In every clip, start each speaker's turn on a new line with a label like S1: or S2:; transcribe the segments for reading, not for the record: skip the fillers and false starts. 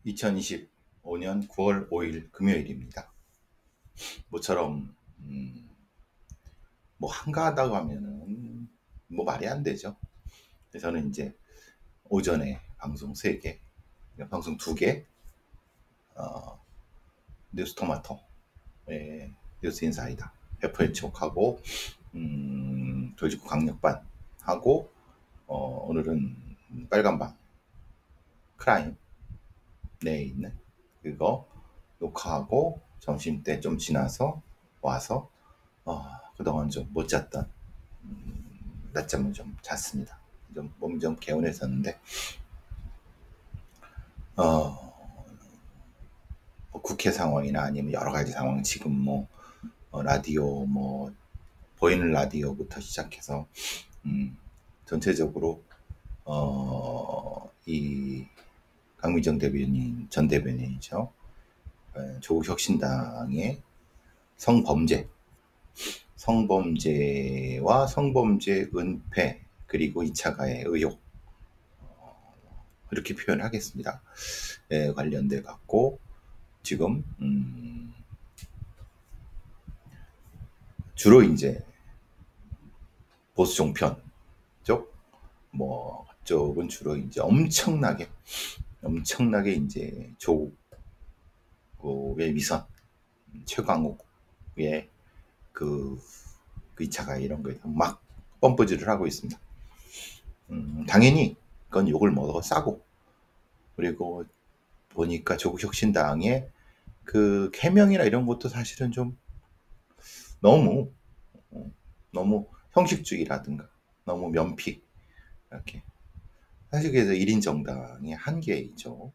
S1: 2025년 9월 5일 금요일입니다. 모처럼 뭐 한가하다고 하면은 뭐 말이 안 되죠. 그래서 저는 이제 오전에 방송 3개, 방송 2개, 뉴스토마토, 뉴스인사이다, FH옥하고 조지구 강력반 하고, 오늘은 빨간방 크라임 내에 있는 그거 녹화하고 점심때 좀 지나서 와서 그동안 좀 못 잤던 낮잠을 좀 잤습니다. 좀 몸이 좀 개운해졌는데 뭐 국회 상황이나 아니면 여러 가지 상황, 지금 뭐 라디오, 뭐 보이는 라디오부터 시작해서 전체적으로 이 강미정 대변인, 전 대변인이죠. 조국 혁신당의 성범죄와 성범죄 은폐, 그리고 2차 가해 의혹, 이렇게 표현하겠습니다. 관련돼 갖고 지금 주로 이제 보수 종편 쪽, 뭐 쪽은 주로 이제 엄청나게 이제 조국의 위선, 최광욱의 그 2차 가해 이런 거에 막 펌프질을 하고 있습니다. 당연히 그건 욕을 먹어 싸고, 그리고 보니까 조국 혁신당의 그 개명이나 이런 것도 사실은 좀 너무 형식주의라든가 너무 면피, 이렇게 사실 그래서 1인 정당의 한계이죠.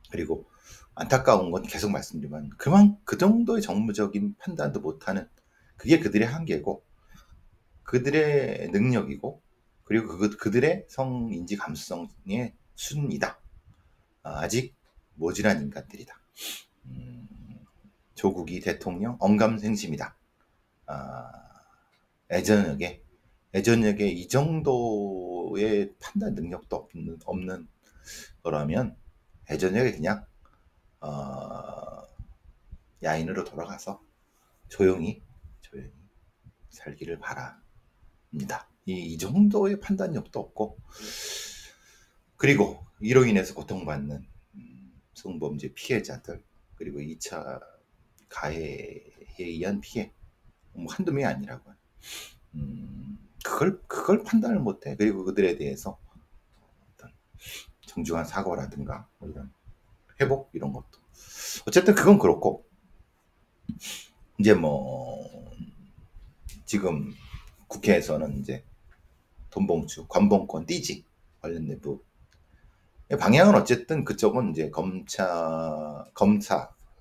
S1: 그리고 안타까운 건 계속 말씀드리지만 그 정도의 정무적인 판단도 못하는, 그게 그들의 한계고 그들의 능력이고, 그리고 그들의 성인지 감수성의 순이다. 아직 모질한 인간들이다. 조국이 대통령 언감생심이다. 애저녁에 이 정도의 판단 능력도 없는 거라면 애저녁에 그냥 야인으로 돌아가서 조용히 살기를 바랍니다. 이 정도의 판단력도 없고, 그리고 이로 인해서 고통받는 성범죄 피해자들, 그리고 2차 가해에 의한 피해, 뭐 한두 명이 아니라고요. 그걸 판단을 못해. 그리고 그들에 대해서 어떤 정중한 사과라든가 뭐 이런 회복, 이런 것도. 어쨌든 그건 그렇고, 이제 뭐 지금 국회에서는 이제 돈봉투, 관봉권 띠지 관련된 부분, 방향은 어쨌든 그쪽은 이제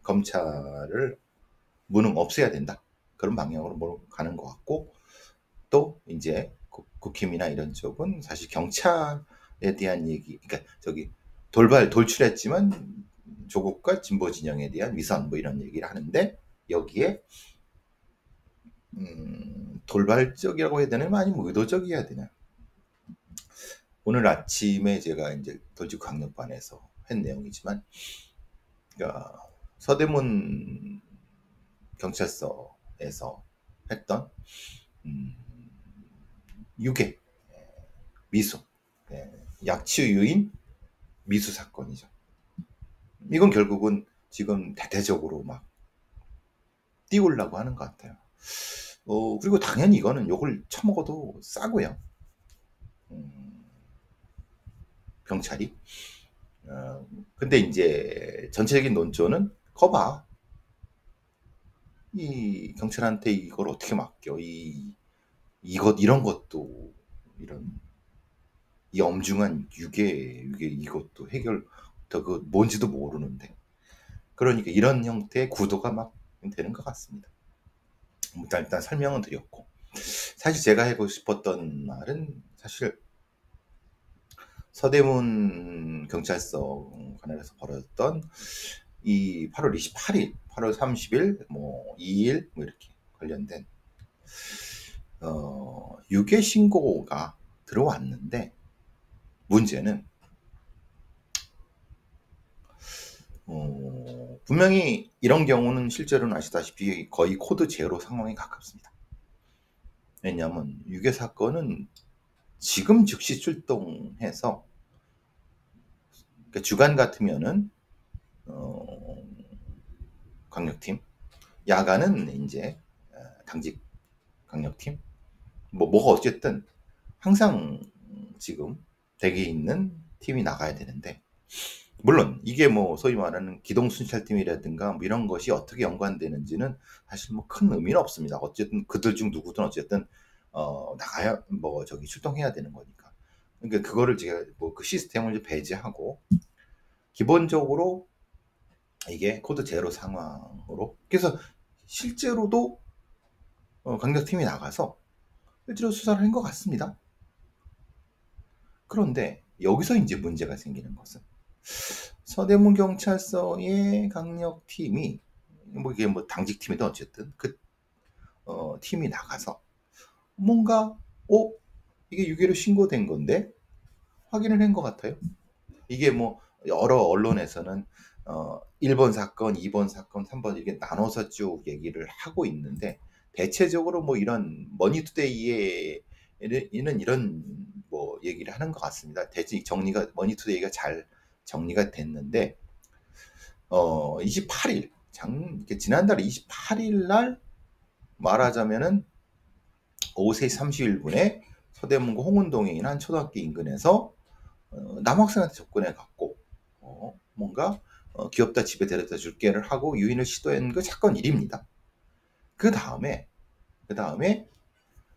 S1: 검찰을 무능 없애야 된다, 그런 방향으로 가는 것 같고, 또 이제 국힘이나 이런 쪽은 사실 경찰에 대한 얘기, 그러니까 돌출했지만 조국과 진보 진영에 대한 위선, 뭐 이런 얘기를 하는데, 여기에 돌발적이라고 해야 되나, 아니면 의도적이어야 되나. 오늘 아침에 제가 이제 도지구 강력반에서 한 내용이지만, 그러니까 서대문 경찰서에서 했던 유괴, 미수, 약취 유인 미수 사건이죠. 이건 결국은 지금 대대적으로 막 띄우려고 하는 것 같아요. 그리고 당연히 이거는 욕을 처먹어도 싸고요. 경찰이. 근데 이제 전체적인 논조는 거봐, 이 경찰한테 이걸 어떻게 맡겨, 이런 것도, 이런 이 엄중한 유괴 이것도 해결, 그 뭔지도 모르는데. 그러니까 이런 형태의 구도가 막 되는 것 같습니다. 일단 설명은 드렸고, 사실 제가 해보고 싶었던 말은, 사실 서대문 경찰서 관련해서 벌어졌던 이 8월 28일, 8월 30일, 뭐 2일 뭐 이렇게 관련된 유괴 신고가 들어왔는데, 문제는 분명히 이런 경우는 실제로는 아시다시피 거의 코드 제로 상황에 가깝습니다. 왜냐하면 유괴 사건은 지금 즉시 출동해서, 그러니까 주간 같으면은 강력팀, 야간은 이제 당직 강력팀, 뭐가 어쨌든 항상 지금 대기에 있는 팀이 나가야 되는데, 물론 이게 뭐 소위 말하는 기동순찰팀이라든가 뭐 이런 것이 어떻게 연관되는지는 사실 뭐 큰 의미는 없습니다. 어쨌든 그들 중 누구든 어쨌든 나가야 뭐 저기 출동해야 되는 거니까. 그러니까 그거를 제가 뭐 그 시스템을 이제 배제하고 기본적으로 이게 코드 제로 상황으로, 그래서 실제로도 강력팀이 나가서 실제로 수사를 한 것 같습니다. 그런데 여기서 이제 문제가 생기는 것은 서대문 경찰서의 강력팀이, 뭐 이게 뭐 당직팀이든 어쨌든 그 팀이 나가서 뭔가 이게 유괴로 신고된 건데 확인을 한 것 같아요. 이게 뭐 여러 언론에서는 1번 사건, 2번 사건, 3번 이렇게 나눠서 쭉 얘기를 하고 있는데, 대체적으로 뭐 이런 머니투데이에는 이런 뭐 얘기를 하는 것 같습니다. 대체 정리가 머니투데이가 잘 정리가 됐는데 28일 지난달 28일 날 말하자면은 오후 3시 31분에 서대문구 홍은동에 있는 한 초등학교 인근에서 남학생한테 접근해 갖고 뭔가 귀엽다 집에 데려다 줄게를 하고 유인을 시도한 그 사건 일입니다. 그 다음에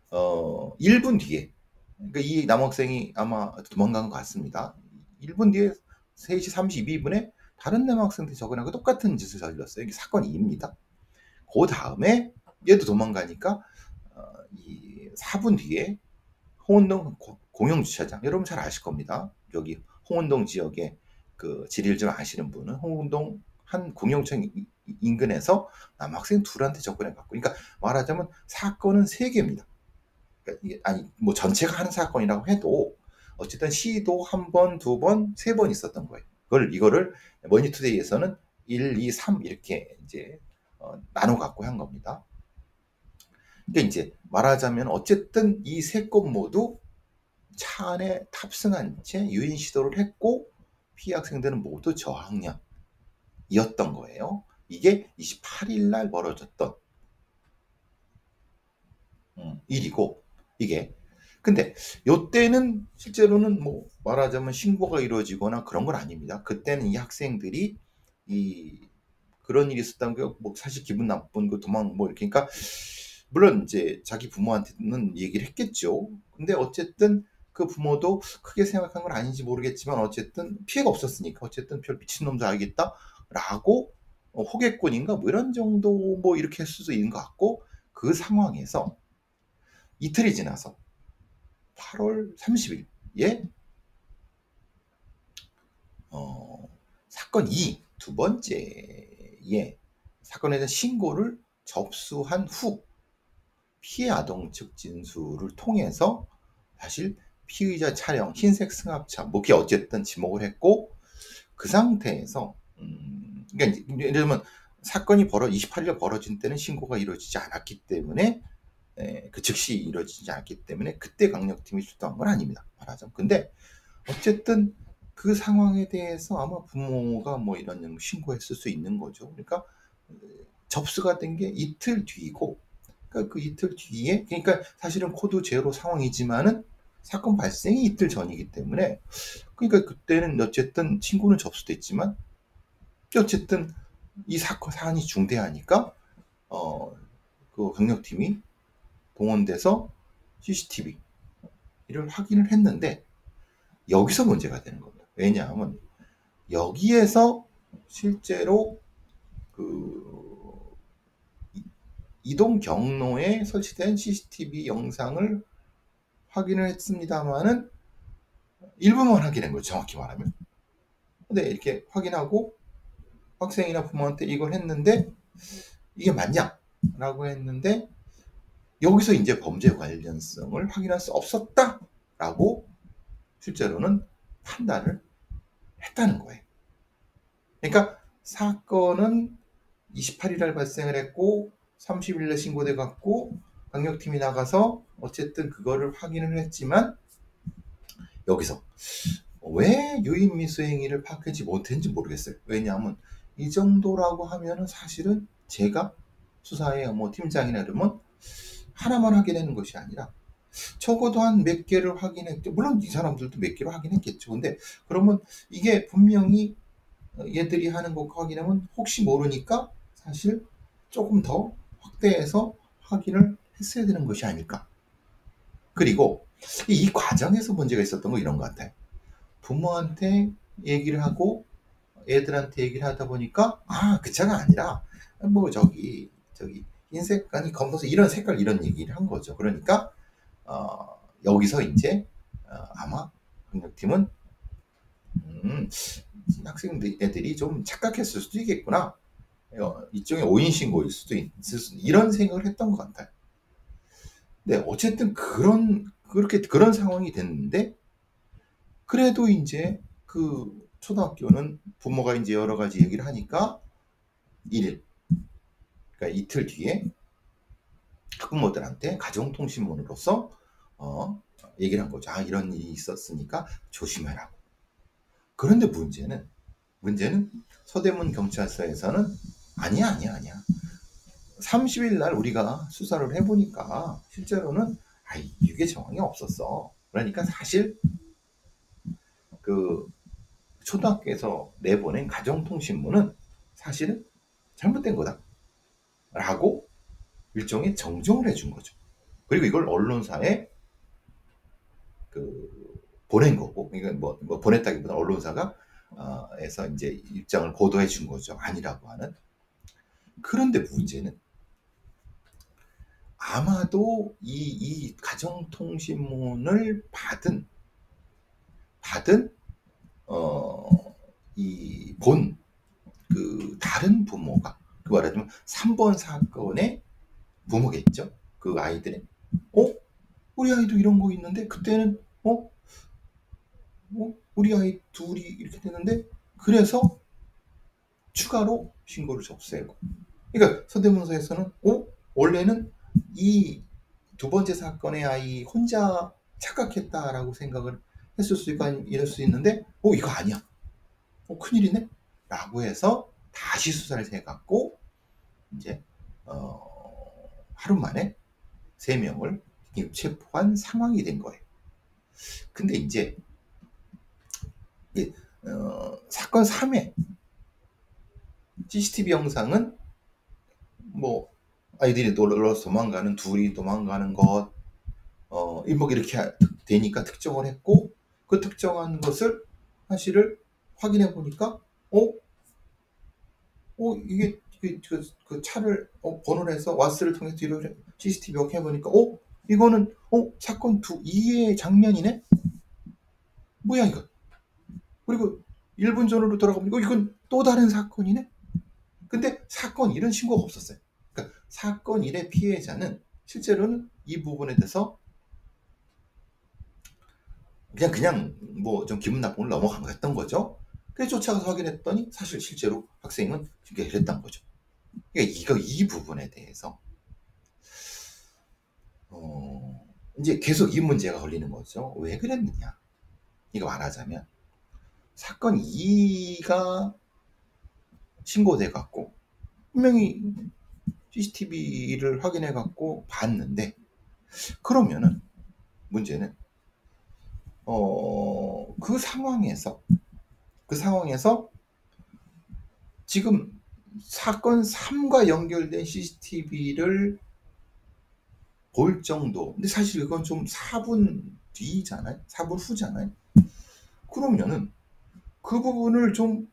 S1: 1분 뒤에, 그러니까 이 남학생이 아마 도망간 것 같습니다. 1분 뒤에 3시 32분에 다른 남학생한테 접근하고 똑같은 짓을 저질렀어요. 이게 사건 2입니다. 그 다음에 얘도 도망가니까 이 4분 뒤에 홍은동 공영주차장, 여러분 잘 아실 겁니다. 여기 홍은동 지역에 그 지리를 좀 아시는 분은 홍은동 한 공영청 인근에서 남학생 둘한테 접근해갖고, 그러니까 말하자면 사건은 3개입니다. 그러니까 아니 뭐 전체가 하는 사건이라고 해도 어쨌든 시도 한 번, 두 번, 세 번 있었던 거예요. 이거를 머니투데이에서는 1, 2, 3 이렇게 이제 나눠 갖고 한 겁니다. 그러니까 이제 말하자면 어쨌든 이 3건 모두 차 안에 탑승한 채 유인 시도를 했고 피해 학생들은 모두 저학년이었던 거예요. 이게 28일 날 벌어졌던 일이고, 이게 근데 요때는 실제로는 뭐 말하자면 신고가 이루어지거나 그런 건 아닙니다. 그때는 이 학생들이 이 그런 일이 있었다는 게 뭐 사실 기분 나쁜 거 도망 뭐 이렇게, 그러니까 물론 이제 자기 부모한테는 얘기를 했겠죠. 근데 어쨌든 그 부모도 크게 생각한 건 아닌지 모르겠지만 어쨌든 피해가 없었으니까 어쨌든 별 미친놈도 알겠다라고 호객꾼인가 뭐 이런 정도 뭐 이렇게 할 수도 있는 것 같고, 그 상황에서 이틀이 지나서 8월 30일에 사건 2, 두 번째에 사건에 대한 신고를 접수한 후 피해 아동 측 진술을 통해서 사실 피의자 차량 흰색 승합차 뭐 그게 어쨌든 지목을 했고, 그 상태에서 그러니까 예를 들면 사건이 28일에 벌어진 때는 신고가 이루어지지 않았기 때문에 그 즉시 이루어지지 않았기 때문에 그때 강력팀이 출동한 건 아닙니다. 말하자면. 근데 어쨌든 그 상황에 대해서 아마 부모가 뭐 이런 신고했을 수 있는 거죠. 그러니까 접수가 된 게 이틀 뒤이고, 그러니까 그 이틀 뒤에, 그러니까 사실은 코드 제로 상황이지만은 사건 발생이 이틀 전이기 때문에, 그러니까 그때는 어쨌든 신고는 접수됐지만 어쨌든 이 사안이 중대하니까 그 강력팀이 동원돼서 CCTV를 확인을 했는데 여기서 문제가 되는 겁니다. 왜냐하면 여기에서 실제로 그 이동 경로에 설치된 CCTV 영상을 확인을 했습니다만은 일부만 확인한 거죠. 정확히 말하면. 근데 이렇게 확인하고 학생이나 부모한테 이걸 했는데 이게 맞냐? 라고 했는데 여기서 이제 범죄 관련성을 확인할 수 없었다라고 실제로는 판단을 했다는 거예요. 그러니까 사건은 28일 날 발생을 했고 30일 날 신고돼 갖고 강력팀이 나가서 어쨌든 그거를 확인을 했지만 여기서 왜 유인 미수행위를 파악하지 못했는지 모르겠어요. 왜냐하면 이 정도라고 하면은 사실은 제가 수사의 뭐 팀장이나 이러면 하나만 확인하는 것이 아니라 적어도 한 몇 개를 확인했죠. 물론 이 사람들도 몇 개를 확인했겠죠. 근데 그러면 이게 분명히 얘들이 하는 거 확인하면 혹시 모르니까 사실 조금 더 확대해서 확인을 했어야 되는 것이 아닐까. 그리고 이 과정에서 문제가 있었던 거 이런 것 같아요. 부모한테 얘기를 하고 애들한테 얘기를 하다 보니까 그 차가 아니라 뭐 저기 흰색 아니 검은색 이런 색깔 이런 얘기를 한 거죠. 그러니까 여기서 이제 아마 학력팀은 학생들 애들이 좀 착각했을 수도 있겠구나. 일종의 오인 신고일 수도 있을 수 이런 생각을 했던 것 같아요. 네, 어쨌든 그런 상황이 됐는데 그래도 이제 그 초등학교는 부모가 이제 여러 가지 얘기를 하니까 그러니까 이틀 뒤에 학부모들한테 가정통신문으로서 얘기를 한 거죠. 이런 일이 있었으니까 조심해라고. 그런데 문제는 서대문 경찰서에서는 아니야. 30일 날 우리가 수사를 해보니까 실제로는 유괴 정황이 없었어. 그러니까 사실 그 초등학교에서 내보낸 가정통신문은 사실은 잘못된 거다. 라고 일종의 정정을 해준 거죠. 그리고 이걸 언론사에 보낸 거고, 이건 뭐 보냈다기보다 언론사가 에서 이제 입장을 보도해 준 거죠. 아니라고 하는. 그런데 문제는 아마도 이 가정통신문을 받은 이 다른 부모가 그 말하자면 3번 사건의 부모겠죠. 그 아이들의 우리 아이도 이런 거 있는데 그때는 우리 아이 둘이 이렇게 됐는데 그래서 추가로 신고를 접수하고. 그러니까 서대문서에서는 원래는 이 두 번째 사건의 아이 혼자 착각했다라고 생각을 했을 수 있고 이럴 수 있는데 이거 아니야. 큰일이네. 라고 해서 다시 수사를 해갖고 이제 하루 만에 3명을 체포한 상황이 된 거예요. 근데 이제 사건 3회 CCTV 영상은 뭐 아이들이 놀러서 도망가는 둘이 도망가는 것 뭐 이렇게 되니까 특정을 했고 그 특정한 것을 사실을 확인해 보니까 이게 그 차를 번호를 해서 와스를 통해서 뒤로 CCTV 이렇게 해보니까 이거는 사건 2의 장면이네. 뭐야 이거. 그리고 1분 전으로 돌아가보니까 이건 또 다른 사건이네. 근데 사건 1은 신고가 없었어요. 그러니까 사건 1의 피해자는 실제로는 이 부분에 대해서 그냥 뭐 좀 기분 나쁨을 넘어간 거였던 거죠. 그래서 쫓아가서 확인했더니 사실 실제로 학생은 그렇게 했던 거죠. 그러니까 이 부분에 대해서 이제 계속 이 문제가 걸리는 거죠. 왜 그랬느냐. 이거 말하자면 사건 2가 신고돼 갖고 분명히 CCTV를 확인해 갖고 봤는데 그러면은 문제는 그 상황에서 지금 사건 3과 연결된 CCTV를 볼 정도. 근데 사실 이건 좀 4분 뒤잖아요. 4분 후잖아요. 그러면은 그 부분을 좀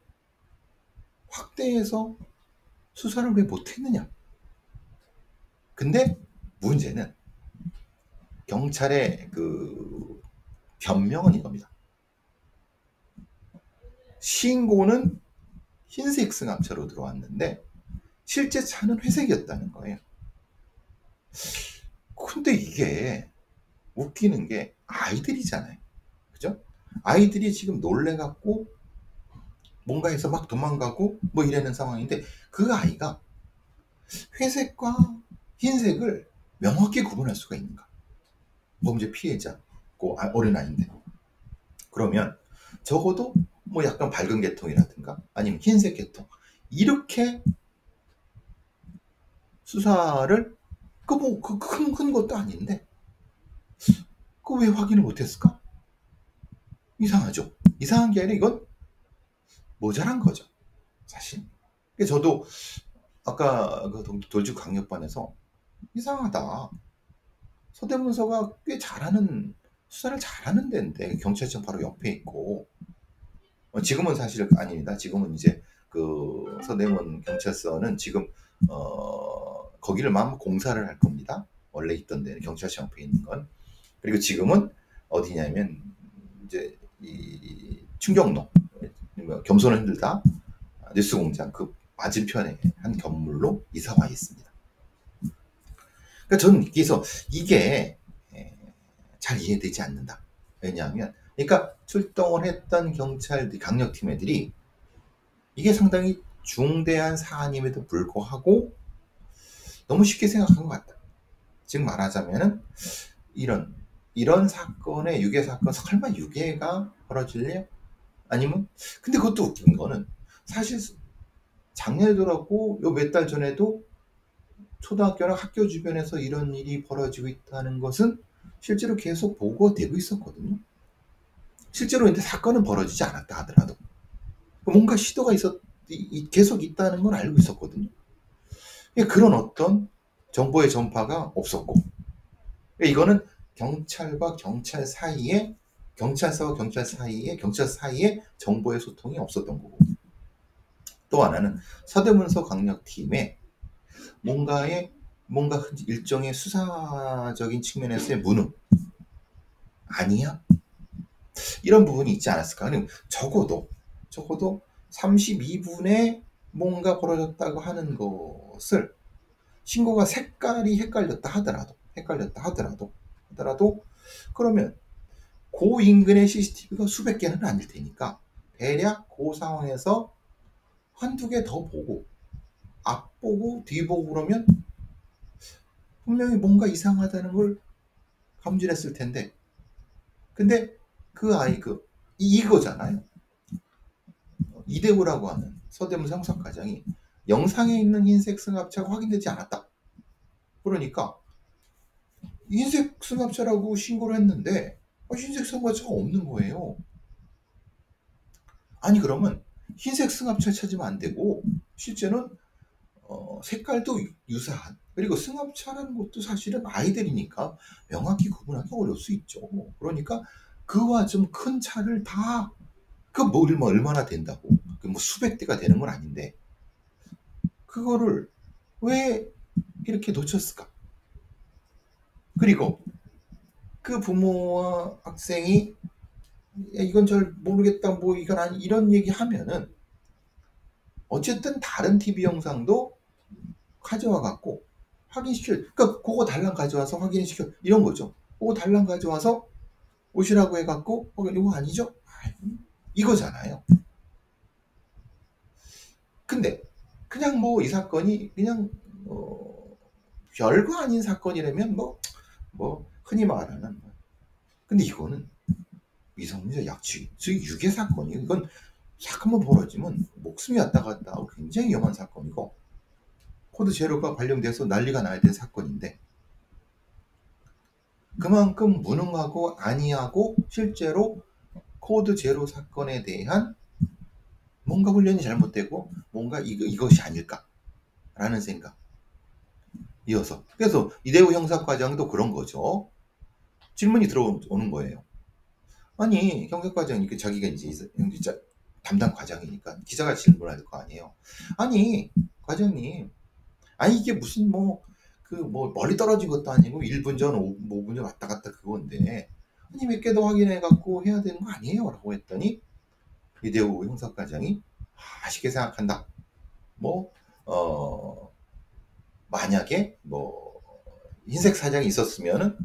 S1: 확대해서 수사를 왜 못했느냐. 근데 문제는 경찰의 그 변명은 이겁니다. 신고는 흰색 승합차로 들어왔는데 실제 차는 회색이었다는 거예요. 근데 이게 웃기는 게 아이들이잖아요. 그죠? 아이들이 지금 놀래갖고 뭔가 해서 막 도망가고 뭐 이러는 상황인데 그 아이가 회색과 흰색을 명확히 구분할 수가 있는가? 범죄 피해자, 그 어린아이인데. 그러면 적어도 뭐 약간 밝은 계통이라든가 아니면 흰색 계통 이렇게 수사를 큰 것도 아닌데 그 왜 확인을 못했을까? 이상하죠. 이상한 게 아니라 이건 모자란 거죠. 사실. 저도 아까 그 돌주 강력반에서 이상하다. 서대문서가 꽤 잘하는 수사를 잘하는 데인데 경찰청 바로 옆에 있고 지금은 사실 아닙니다. 지금은 이제 그 서대문 경찰서는 지금 거기를 막 공사를 할 겁니다. 원래 있던 데는 경찰청 옆에 있는 건. 그리고 지금은 어디냐면 이제 이 충경로 겸손을 흔들다 뉴스공장 그 맞은편에 한 건물로 이사 와 있습니다. 그러니까 저는 그래서 이게 잘 이해되지 않는다. 왜냐하면 그러니까 출동을 했던 경찰 강력팀 애들이 이게 상당히 중대한 사안임에도 불구하고 너무 쉽게 생각한 것 같다. 즉 말하자면은 이런 사건의 유괴 사건 설마 유괴가 벌어질래요? 아니면 근데 그것도 웃긴 거는 사실 작년에도라고 요 몇 달 전에도 초등학교나 학교 주변에서 이런 일이 벌어지고 있다는 것은 실제로 계속 보고되고 있었거든요. 실제로 근데 사건은 벌어지지 않았다 하더라도 뭔가 시도가 계속 있다는 건 알고 있었거든요. 그런 어떤 정보의 전파가 없었고 이거는 경찰과 경찰 사이에 경찰서와 경찰 사이에 정보의 소통이 없었던 거고 또 하나는 서대문서 강력팀에 뭔가 일종의 수사적인 측면에서의 무능 아니야? 이런 부분이 있지 않았을까? 아니면 적어도 32분에 뭔가 벌어졌다고 하는 것을 신고가 색깔이 헷갈렸다 하더라도 그러면 그 인근의 CCTV가 수백 개는 아닐 테니까 대략 그 상황에서 한두 개 더 보고 앞 보고 뒤 보고 그러면 분명히 뭔가 이상하다는 걸 감지했을 텐데 근데 그 아이 이거잖아요. 이대우라고 하는 서대문서 형사과장이 영상에 있는 흰색 승합차가 확인되지 않았다. 그러니까 흰색 승합차라고 신고를 했는데 흰색 승합차가 없는 거예요. 아니 그러면 흰색 승합차 찾으면 안 되고 실제는 색깔도 유사한 그리고 승합차라는 것도 사실은 아이들이니까 명확히 구분하기 어려울 수 있죠. 그러니까 그와 좀 큰 차를 다 뭐 얼마나 된다고 뭐 수백 대가 되는 건 아닌데 그거를 왜 이렇게 놓쳤을까? 그리고 그 부모와 학생이 이건 잘 모르겠다 뭐 이건 아니 이런 얘기 하면은 어쨌든 다른 TV 영상도 가져와 갖고 확인시켜 그러니까 그거 달랑 가져와서 확인시켜 이런 거죠. 그거 달랑 가져와서 오시라고 해갖고 이거 아니죠? 이거잖아요. 근데 그냥 뭐 이 사건이 그냥 별거 아닌 사건이라면 뭐 흔히 말하는 근데 이거는 미성년자 약취 즉 유괴 사건이 이건 사건만 벌어지면 목숨이 왔다 갔다 하고 굉장히 위험한 사건이고 코드 제로가 발령돼서 난리가 나야 될 사건인데 그만큼 무능하고 아니하고 실제로 코드 제로 사건에 대한 뭔가 훈련이 잘못되고 뭔가 이것이 아닐까라는 생각 이어서 그래서 이대우 형사과장도 그런 거죠. 질문이 들어오는 거예요. 아니 형사과장이 자기가 이제 담당 과장이니까 기자가 질문할 거 아니에요. 아니 과장님 아니 이게 무슨 뭐 멀리 떨어진 것도 아니고 1분 전 5분 전 왔다 갔다 그건데 아니 몇 개 더 확인해 갖고 해야 되는 거 아니에요? 라고 했더니 이대우 형사과장이 아쉽게 생각한다. 만약에 흰색 사장이 있었으면은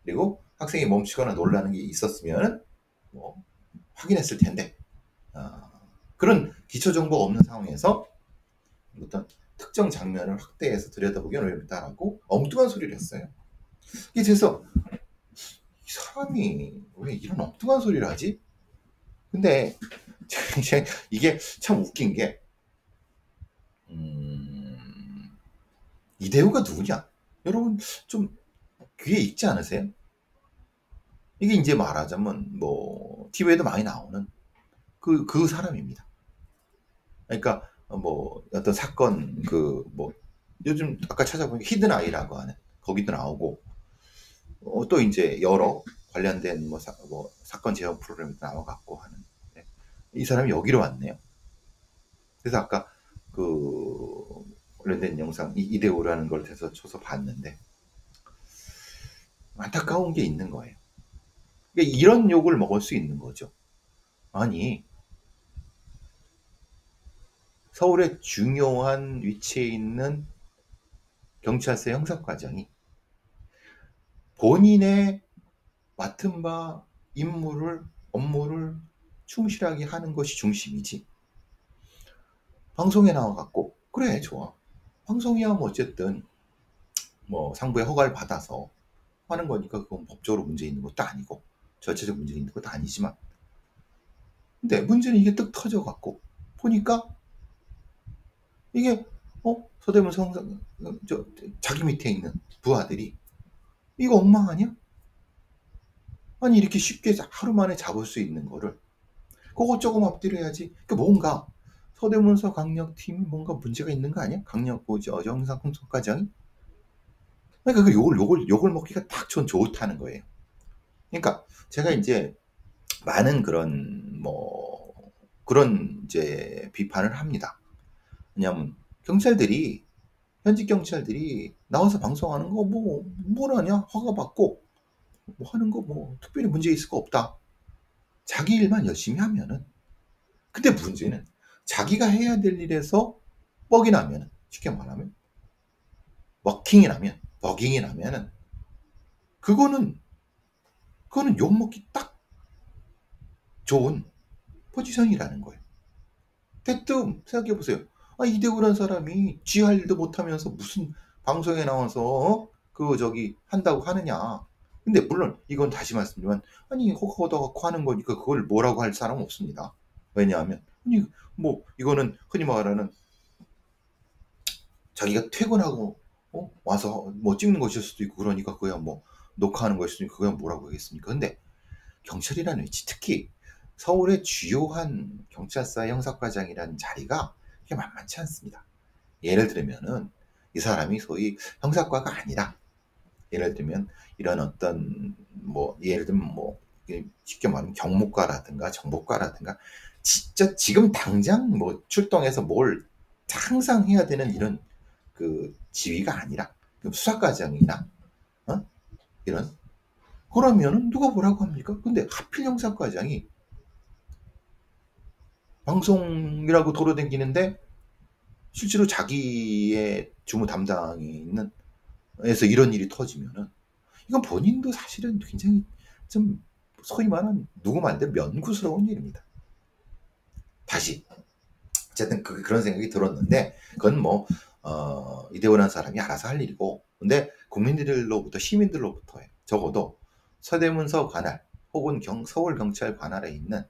S1: 그리고 학생이 멈추거나 놀라는 게 있었으면은 확인했을 텐데 그런 기초 정보가 없는 상황에서 어떤 특정 장면을 확대해서 들여다보기 어렵다라고 엉뚱한 소리를 했어요. 그래서 이 사람이 왜 이런 엉뚱한 소리를 하지? 근데 이게 참 웃긴 게 이대호가 누구냐? 여러분 좀 귀에 익지 않으세요? 이게 이제 말하자면 뭐 TV에도 많이 나오는 그 사람입니다. 그러니까 뭐 어떤 사건 그 뭐 요즘 아까 찾아보니까 히든 아이라고 하는 거기도 나오고 또 이제 여러 관련된 뭐 사건 제어 프로그램도 나와갖고 하는 이 사람이 여기로 왔네요. 그래서 아까 그 관련된 영상 이대호라는 걸 해서 쳐서 봤는데 안타까운 게 있는 거예요. 그러니까 이런 욕을 먹을 수 있는 거죠. 아니 서울의 중요한 위치에 있는 경찰서 형사과장이 본인의 맡은 바 업무를 충실하게 하는 것이 중심이지. 방송에 나와갖고 그래 좋아. 방송이야 뭐 어쨌든 뭐 상부의 허가를 받아서 하는 거니까 그건 법적으로 문제 있는 것도 아니고 절차적 문제 있는 것도 아니지만 근데 문제는 이게 뜩 터져갖고 보니까 이게 서대문서 자기 밑에 있는 부하들이 이거 엉망하냐? 아니 이렇게 쉽게 하루 만에 잡을 수 있는 거를 그거 조금 엎드려야지. 그러니까 뭔가 서대문서 강력팀이 뭔가 문제가 있는 거 아니야? 강력 보죠 영상 공소과장이. 그러니까 그 욕을 먹기가 딱 전 좋다는 거예요. 그러니까 제가 이제 많은 그런 이제 비판을 합니다. 왜냐면 경찰들이 현직 경찰들이 나와서 방송하는 거 뭘 하냐? 허가 받고 뭐 하는 거 뭐 특별히 문제 있을 거 없다. 자기 일만 열심히 하면은. 근데 문제는 자기가 해야 될 일에서 뻑이 나면은 쉽게 말하면 버깅이 나면은 그거는 욕먹기 딱 좋은 포지션이라는 거예요. 대뜸 생각해보세요. 이대호란 사람이 쥐 할 일도 못하면서 무슨 방송에 나와서 한다고 하느냐. 근데 물론 이건 다시 말씀드리면 허가 얻어갖고 하는 거니까 그걸 뭐라고 할 사람은 없습니다. 왜냐하면 뭐 이거는 흔히 말하는 자기가 퇴근하고 와서 뭐 찍는 것일 수도 있고 그러니까 그야 뭐 녹화하는 것일 수도 있고 그야 뭐라고 하겠습니까. 근데 경찰이라는 위치 특히 서울의 주요한 경찰서 형사과장이라는 자리가 그게 만만치 않습니다. 예를 들면은 이 사람이 소위 형사과가 아니라 예를 들면 이런 어떤 뭐 예를 들면 뭐 쉽게 말하면 경무과라든가 정보과라든가 진짜 지금 당장 뭐 출동해서 뭘 항상 해야 되는 이런 그 지위가 아니라 수사과장이나 이런 그러면은 누가 뭐라고 합니까? 근데 하필 형사과장이 방송이라고 돌아다니는데 실제로 자기의 주무 담당이 있는 에서 이런 일이 터지면은 이건 본인도 사실은 굉장히 좀 소위 말하는 누구 말대로 면구스러운 일입니다. 다시 어쨌든 그런 생각이 들었는데 그건 뭐 이대호라는 사람이 알아서 할 일이고 근데 국민들로부터 시민들로부터 적어도 서대문서 관할 혹은 서울경찰 관할에 있는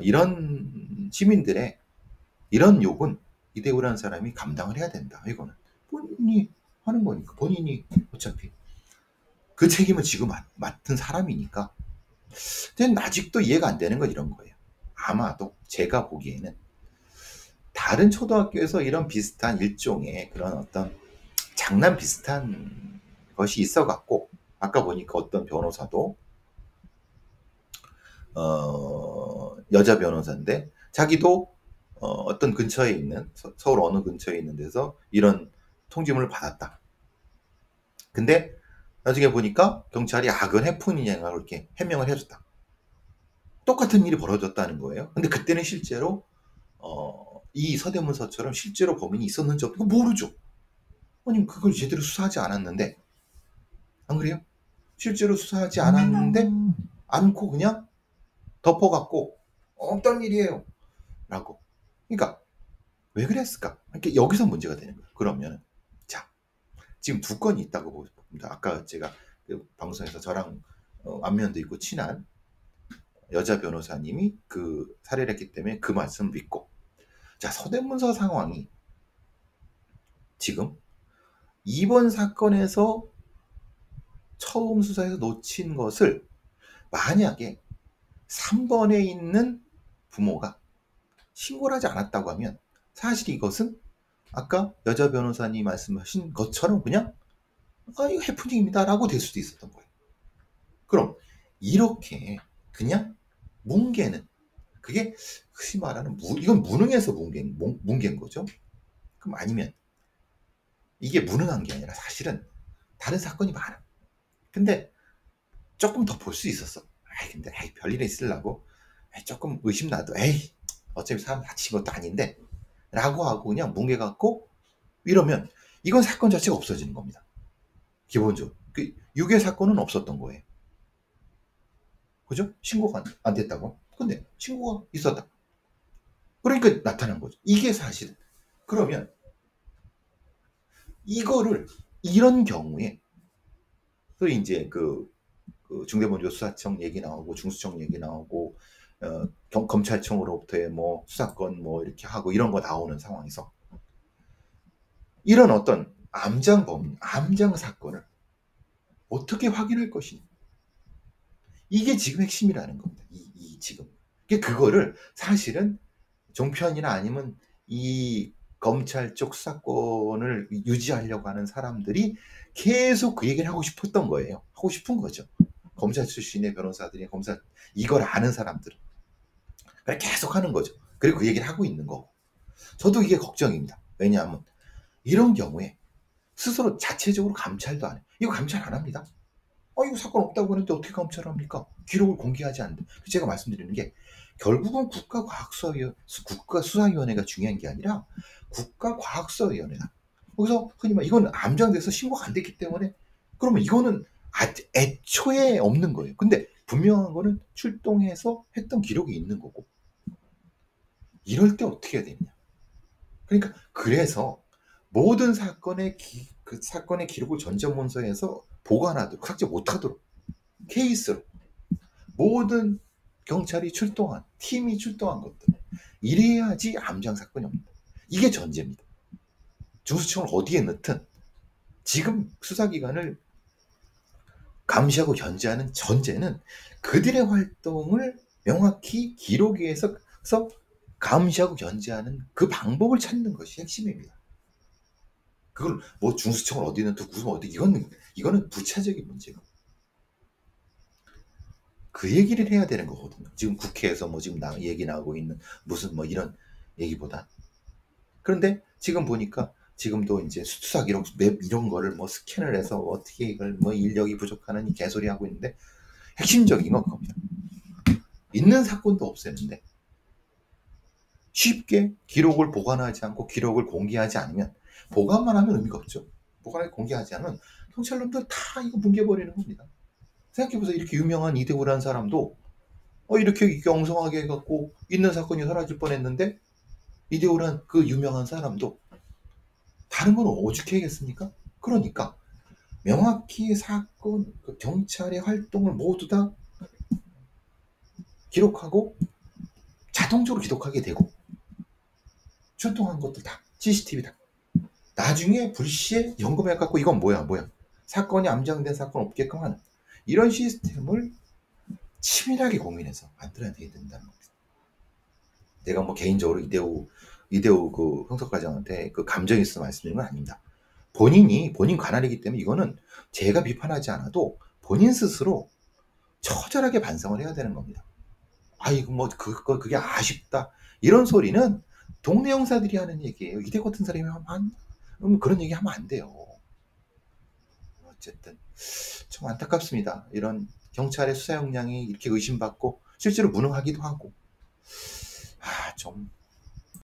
S1: 이런 시민들의 이런 욕은 이대호라는 사람이 감당을 해야 된다. 이거는 본인이 하는 거니까 본인이 어차피 그 책임을 지고 맡은 사람이니까. 근데 아직도 이해가 안 되는 건 이런 거예요. 아마도 제가 보기에는 다른 초등학교에서 이런 비슷한 일종의 그런 어떤 장난 비슷한 것이 있어 갖고 아까 보니까 어떤 변호사도 여자 변호사인데 자기도 어떤 근처에 있는 서울 어느 근처에 있는 데서 이런 통지문을 받았다. 근데 나중에 보니까 경찰이 그건 해프닝이냐고 이렇게 해명을 해줬다. 똑같은 일이 벌어졌다는 거예요. 근데 그때는 실제로 이 서대문서처럼 실제로 범인이 있었는지 없는지 모르죠. 아니 그걸 제대로 수사하지 않았는데 안 그래요? 실제로 수사하지 않았는데 않고 그냥 덮어갖고 없던 일이에요. 라고. 그러니까 왜 그랬을까? 그러니까 여기서 문제가 되는 거예요. 그러면 자, 지금 두 건이 있다고 봅니다. 아까 제가 그 방송에서 저랑 안면도 있고 친한 여자 변호사님이 그 사례를 했기 때문에 그 말씀을 믿고, 자, 서대문서 상황이 지금 이번 사건에서 처음 수사에서 놓친 것을 만약에 3번에 있는 부모가 신고를 하지 않았다고 하면 사실 이것은 아까 여자 변호사님 말씀하신 것처럼 그냥 이거 해프닝입니다 라고 될 수도 있었던 거예요. 그럼 이렇게 그냥 뭉개는, 그게 흔히 말하는 이건 무능해서 뭉갠 거죠. 그럼 아니면 이게 무능한 게 아니라 사실은 다른 사건이 많아. 근데 조금 더 볼 수 있었어. 근데 별일에 있으려고 조금 의심나도 어차피 사람 다친 것도 아닌데 라고 하고 그냥 뭉개갖고 이러면 이건 사건 자체가 없어지는 겁니다. 기본적으로 그 유괴 사건은 없었던 거예요. 그죠? 신고가 안 됐다고. 근데 신고가 있었다. 그러니까 나타난 거죠. 이게 사실. 그러면 이거를 이런 경우에 또 이제 그 중대본조수사청 얘기 나오고 중수청 얘기 나오고 검찰청으로부터의 뭐 수사권 뭐 이렇게 하고 이런 거 나오는 상황에서 이런 어떤 암장 사건을 어떻게 확인할 것이냐. 이게 지금 핵심이라는 겁니다. 지금. 그거를 사실은 종편이나 아니면 이 검찰 쪽 수사권을 유지하려고 하는 사람들이 계속 그 얘기를 하고 싶었던 거예요. 하고 싶은 거죠. 검사 출신의 변호사들이 검사 이걸 아는 사람들은 계속 하는 거죠. 그리고 그 얘기를 하고 있는 거고. 저도 이게 걱정입니다. 왜냐하면 이런 경우에 스스로 자체적으로 감찰도 안 해요. 이거 감찰 안 합니다. 이거 사건 없다고 하는데 어떻게 감찰을 합니까? 기록을 공개하지 않는데. 제가 말씀드리는 게 결국은 국가수사위원회가 중요한 게 아니라 국가과학수사위원회다. 거기서 흔히 말 이건 암장돼서 신고가 안 됐기 때문에 그러면 이거는 애초에 없는 거예요. 근데 분명한 거는 출동해서 했던 기록이 있는 거고. 이럴 때 어떻게 해야 되느냐. 그러니까 그래서 모든 그 사건의 기록을 전자문서에서 보관하도록, 삭제 못하도록 케이스로 모든 경찰이 출동한, 팀이 출동한 것들. 이래야지 암장 사건이 없는다. 이게 전제입니다. 중수청을 어디에 넣든 지금 수사기관을 감시하고 견제하는 전제는 그들의 활동을 명확히 기록에서 감시하고 견제하는 그 방법을 찾는 것이 핵심입니다. 그걸 뭐 중수청을 어디 넣든 구성 어디 이거는 부차적인 문제고. 그 얘기를 해야 되는 거거든요. 지금 국회에서 뭐 지금 얘기 나오고 있는 무슨 뭐 이런 얘기보다. 그런데 지금 보니까 지금도 이제 수사 기록 맵 이런 거를 뭐 스캔을 해서 어떻게 이걸 뭐 인력이 부족하는 개소리 하고 있는데 핵심적인 건 그겁니다. 있는 사건도 없애는데 쉽게 기록을 보관하지 않고 기록을 공개하지 않으면 보관만 하면 의미가 없죠. 보관을 공개하지 않으면 경찰놈들 다 이거 뭉개버리는 겁니다. 생각해보세요. 이렇게 유명한 이대호라는 사람도 이렇게 엉성하게 해갖고 있는 사건이 사라질 뻔했는데 이대호란 그 유명한 사람도 다른 건 어떻게 하겠습니까? 그러니까 명확히 사건, 경찰의 활동을 모두 다 기록하고 자동적으로 기록하게 되고 출동한 것들 다 CCTV 다 나중에 불시에 점검해갖고 이건 뭐야 사건이 암장된 사건 없게끔 하는 이런 시스템을 치밀하게 고민해서 만들어야 된다는 겁니다. 내가 뭐 개인적으로 이대호 그 형사과장한테 그 감정이 있어서 말씀드리는 건 아닙니다. 본인 관할이기 때문에 이거는 제가 비판하지 않아도 본인 스스로 처절하게 반성을 해야 되는 겁니다. 이거 뭐 그게 아쉽다 이런 소리는 동네 형사들이 하는 얘기예요. 이대 같은 사람이 하면 그런 얘기 하면 안 돼요. 어쨌든 좀 안타깝습니다. 이런 경찰의 수사 역량이 이렇게 의심받고 실제로 무능하기도 하고 좀